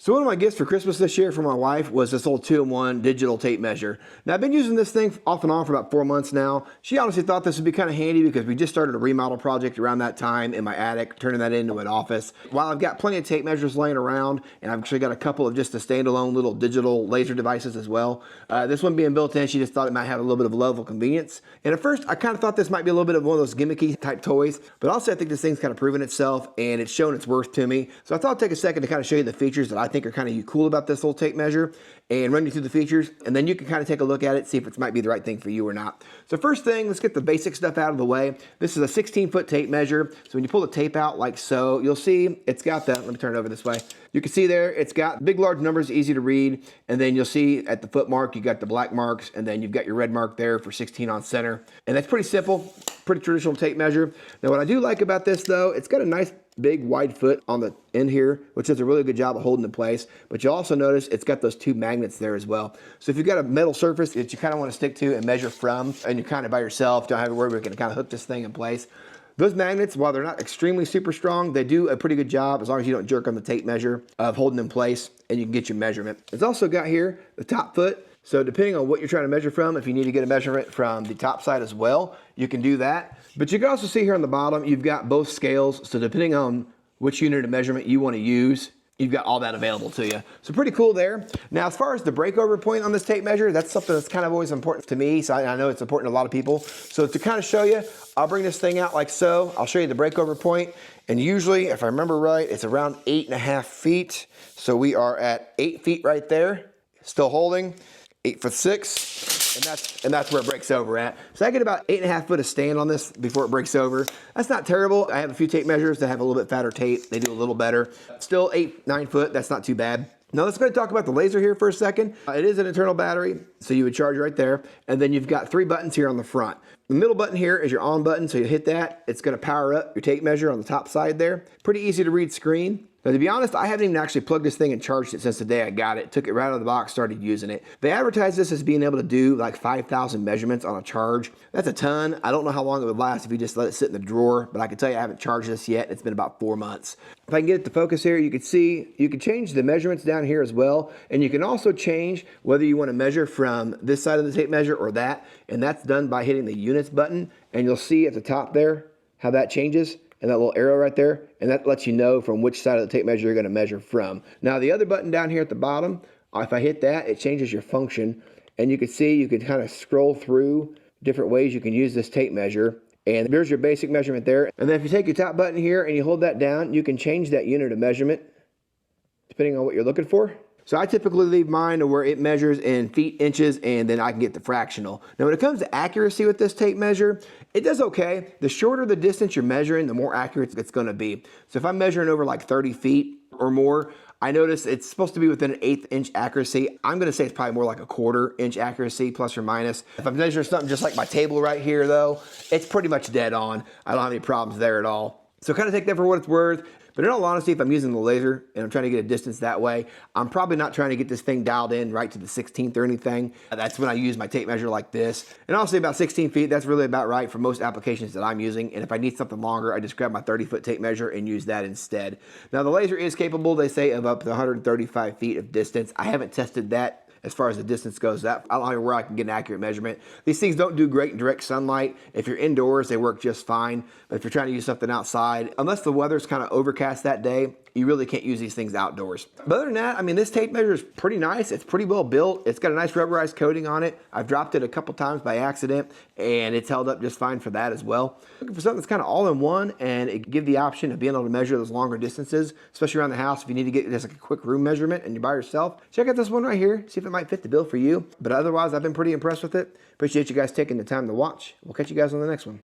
So one of my gifts for Christmas this year for my wife was this old 2-in-1 digital tape measure. Now I've been using this thing off and on for about 4 months now. She honestly thought this would be kind of handy because we just started a remodel project around that time in my attic, turning that into an office. While I've got plenty of tape measures laying around, and I've actually got a couple of just the standalone little digital laser devices as well. This one being built in, she just thought it might have a little bit of a level of convenience. And at first I kind of thought this might be a little bit of one of those gimmicky type toys, but also I think this thing's kind of proven itself and it's shown its worth to me. So I thought I'd take a second to kind of show you the features that I think are kind of cool about this little tape measure and run you through the features, and then you can kind of take a look at it, see if it might be the right thing for you or not. So first thing, let's get the basic stuff out of the way. This is a 16-foot tape measure. So when you pull the tape out like so, you'll see it's got the, let me turn it over this way. You can see there, it's got big, large numbers, easy to read. And then you'll see at the foot mark, you got the black marks, and then you've got your red mark there for 16 on center. And that's pretty simple, pretty traditional tape measure. Now what I do like about this though, it's got a nice big wide foot on the end here, which does a really good job of holding in place. But you'll also notice it's got those 2 magnets there as well. So if you've got a metal surface that you kind of want to stick to and measure from, and you're kind of by yourself, don't have to worry about it, kind of hook this thing in place. Those magnets, while they're not extremely super strong, they do a pretty good job as long as you don't jerk on the tape measure of holding in place and you can get your measurement. It's also got here the top foot. So depending on what you're trying to measure from, if you need to get a measurement from the top side as well, you can do that. But you can also see here on the bottom, you've got both scales. So depending on which unit of measurement you want to use, you've got all that available to you. So pretty cool there. Now, as far as the breakover point on this tape measure, that's something that's kind of always important to me. So I know it's important to a lot of people. So to kind of show you, I'll bring this thing out like so. I'll show you the breakover point. And usually, if I remember right, it's around 8.5 feet. So we are at 8 feet right there, still holding, 8'6". And that's where it breaks over at. So I get about 8.5 foot of stand on this before it breaks over. That's not terrible. I have a few tape measures that have a little bit fatter tape. They do a little better. Still 8-9 foot, that's not too bad. Now let's go ahead and talk about the laser here for a second. It is an internal battery, so you would charge right there. And then you've got 3 buttons here on the front. The middle button here is your on button, so you hit that. It's gonna power up your tape measure on the top side there. Pretty easy to read screen. Now to be honest, I haven't even actually plugged this thing and charged it since the day I got it. Took it right out of the box, started using it. They advertise this as being able to do like 5,000 measurements on a charge. That's a ton. I don't know how long it would last if you just let it sit in the drawer, but I can tell you I haven't charged this yet. It's been about 4 months. If I can get it to focus here, you can see, you can change the measurements down here as well. And you can also change whether you want to measure from this side of the tape measure or that. And that's done by hitting the units button. And you'll see at the top there how that changes. And that little arrow right there, and that lets you know from which side of the tape measure you're gonna measure from. Now the other button down here at the bottom, if I hit that, it changes your function. And you can see, you can kind of scroll through different ways you can use this tape measure. And there's your basic measurement there. And then if you take your top button here and you hold that down, you can change that unit of measurement depending on what you're looking for. So I typically leave mine to where it measures in feet, inches, and then I can get the fractional. Now when it comes to accuracy with this tape measure, it does okay. The shorter the distance you're measuring, the more accurate it's gonna be. So if I'm measuring over like 30 feet or more, I notice it's supposed to be within an 1/8 inch accuracy. I'm gonna say it's probably more like a 1/4 inch accuracy, plus or minus. If I'm measuring something just like my table right here though, it's pretty much dead on. I don't have any problems there at all. So kind of take that for what it's worth. But in all honesty, if I'm using the laser and I'm trying to get a distance that way, I'm probably not trying to get this thing dialed in right to the 16th or anything. That's when I use my tape measure like this. And I'll say about 16 feet, that's really about right for most applications that I'm using. And if I need something longer, I just grab my 30-foot tape measure and use that instead. Now the laser is capable, they say, of up to 135 feet of distance. I haven't tested that as far as the distance goes. I don't know where I can get an accurate measurement. These things don't do great in direct sunlight. If you're indoors, they work just fine. But if you're trying to use something outside, unless the weather's kind of overcast that day, you really can't use these things outdoors. But other than that, I mean, this tape measure is pretty nice. It's pretty well built. It's got a nice rubberized coating on it. I've dropped it a couple times by accident, and it's held up just fine for that as well. Looking for something that's kind of all in one, and it give the option of being able to measure those longer distances, especially around the house if you need to get just like a quick room measurement and you're by yourself. Check out this one right here, see if it might fit the bill for you. But otherwise, I've been pretty impressed with it. Appreciate you guys taking the time to watch. We'll catch you guys on the next one.